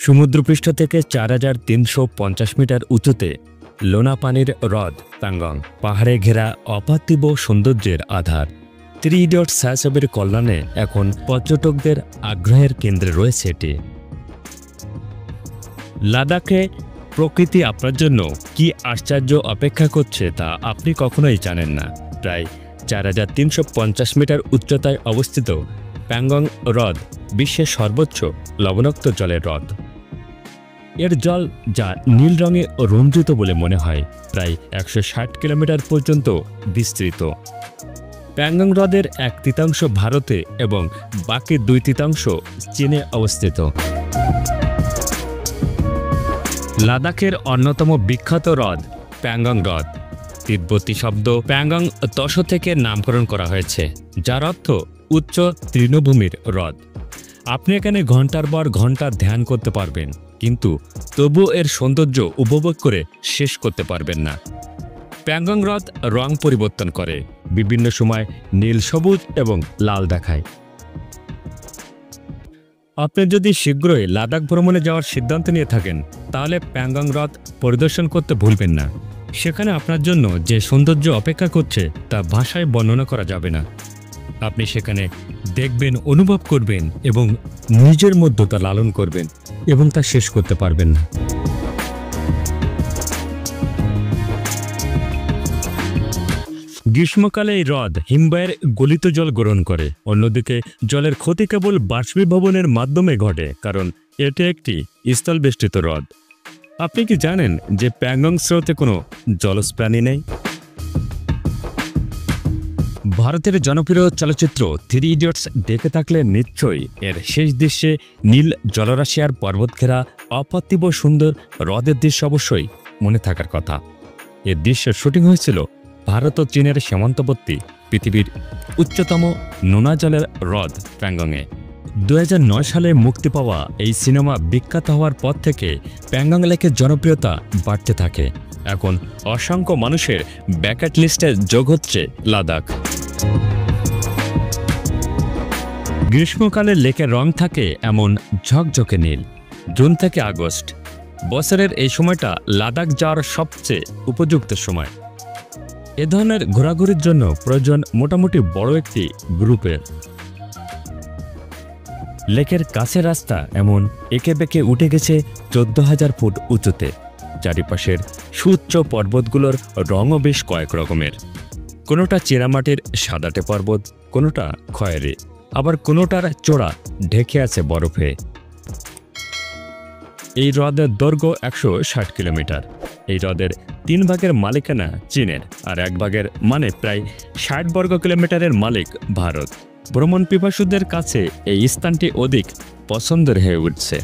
সমুদ্রপৃষ্ঠ থেকে ৪৩৫০ মিটার উঁচুতে লোনাপানির হ্রদ প্যাংগং, পাহাড়ে ঘেরা অপার্থিব সৌন্দর্যের আধার। থ্রি ইডিয়টস ছায়াছবির কল্যাণে এখন পর্যটকদের আগ্রহের কেন্দ্রে রয়েছে এটি। লাদাখে প্রকৃতি আপনার জন্য কি আশ্চর্য অপেক্ষা করছে তা আপনি কখনোই জানেন না। প্রায় ৪৩৫০ মিটার উচ্চতায় অবস্থিত প্যাংগং হ্রদ বিশ্বের সর্বোচ্চ লবণাক্ত জলের হ্রদ। এর জল, যা নীল রঙে রঞ্জিত বলে মনে হয়, প্রায় ১৬০ কিলোমিটার পর্যন্ত বিস্তৃত। প্যাংগং হ্রদের ১/৩ ভারতে এবং বাকি ২/৩ চীনে অবস্থিত। লাদাখের অন্যতম বিখ্যাত হ্রদ প্যাংগং হ্রদ। তিব্বতী শব্দ প্যাংগং তস থেকে নামকরণ করা হয়েছে, যার অর্থ উচ্চ তৃণভূমির হ্রদ। আপনি এখানে ঘন্টার পর ঘন্টা ধ্যান করতে পারবেন, কিন্তু তবুও এর সৌন্দর্য উপভোগ করে শেষ করতে পারবেন না। প্যাংগং হ্রদ রং পরিবর্তন করে, বিভিন্ন সময় নীল, সবুজ এবং লাল দেখায়। আপনি যদি শীঘ্রই লাদাখ ভ্রমণে যাওয়ার সিদ্ধান্ত নিয়ে থাকেন, তাহলে প্যাংগং হ্রদ পরিদর্শন করতে ভুলবেন না। সেখানে আপনার জন্য যে সৌন্দর্য অপেক্ষা করছে তা ভাষায় বর্ণনা করা যাবে না। আপনি সেখানে দেখবেন, অনুভব করবেন এবং নিজের মধ্যে তা লালন করবেন এবং তা শেষ করতে পারবেন না। গ্রীষ্মকালে এই হ্রদ হিমবাহের গলিত জল গ্রহণ করে। অন্যদিকে জলের ক্ষতি কেবল বাষ্পীভবনের মাধ্যমে ঘটে, কারণ এটি একটি স্থলবেষ্টিত হ্রদ। আপনি কি জানেন যে প্যাংগং স্রোতে কোনো জলজ প্রাণী নেই? ভারতের জনপ্রিয় চলচ্চিত্র থ্রি ইডিয়টস দেখে থাকলে নিশ্চয়ই এর শেষ দৃশ্যে নীল জলরাশি আর পর্বত ঘেরা অপার্থিব সুন্দর হ্রদের দৃশ্য অবশ্যই মনে থাকার কথা। এর দৃশ্যের শুটিং হয়েছিল ভারত ও চীনের সীমান্তবর্তী পৃথিবীর উচ্চতম নোনা জলের হ্রদ প্যাংগংয়ে। ২০০৯ সালে মুক্তি পাওয়া এই সিনেমা বিখ্যাত হওয়ার পর থেকে প্যাংগং লেকের জনপ্রিয়তা বাড়তে থাকে। এখন অসংখ্য মানুষের ব্যাকেট লিস্টে যোগ হচ্ছে লাদাখ। গ্রীষ্মকালে লেকের রং থাকে এমন ঝকঝকে নীল। জুন থেকে আগস্ট বছরের এই সময়টা লাদাখ যাওয়ার সবচেয়ে উপযুক্ত সময়। এ ধরনের ঘোরাঘুরির জন্য প্রয়োজন মোটামুটি বড় একটি গ্রুপের। লেকের কাছে রাস্তা এমন এঁকে বেঁকে উঠে গেছে ১৪,০০০ ফুট উঁচুতে। চারিপাশের সুউচ্চ পর্বতগুলোর রঙও বেশ কয়েক রকমের। কোনোটা চীনামাটির সাদাটে পর্বত, কোনোটা খয়েরি, আবার কোনোটার চূড়া ঢেকে আছে বরফে। এই হ্রদের দৈর্ঘ্য ১৬০ কিলোমিটার। এই হ্রদের ৩ ভাগের মালিকানা চীনের, আর ১ ভাগের মানে প্রায় ৬০ বর্গ কিলোমিটারের মালিক ভারত। ভ্রমণ পিপাসুদের কাছে এই স্থানটি অধিক পছন্দের হয়ে উঠছে।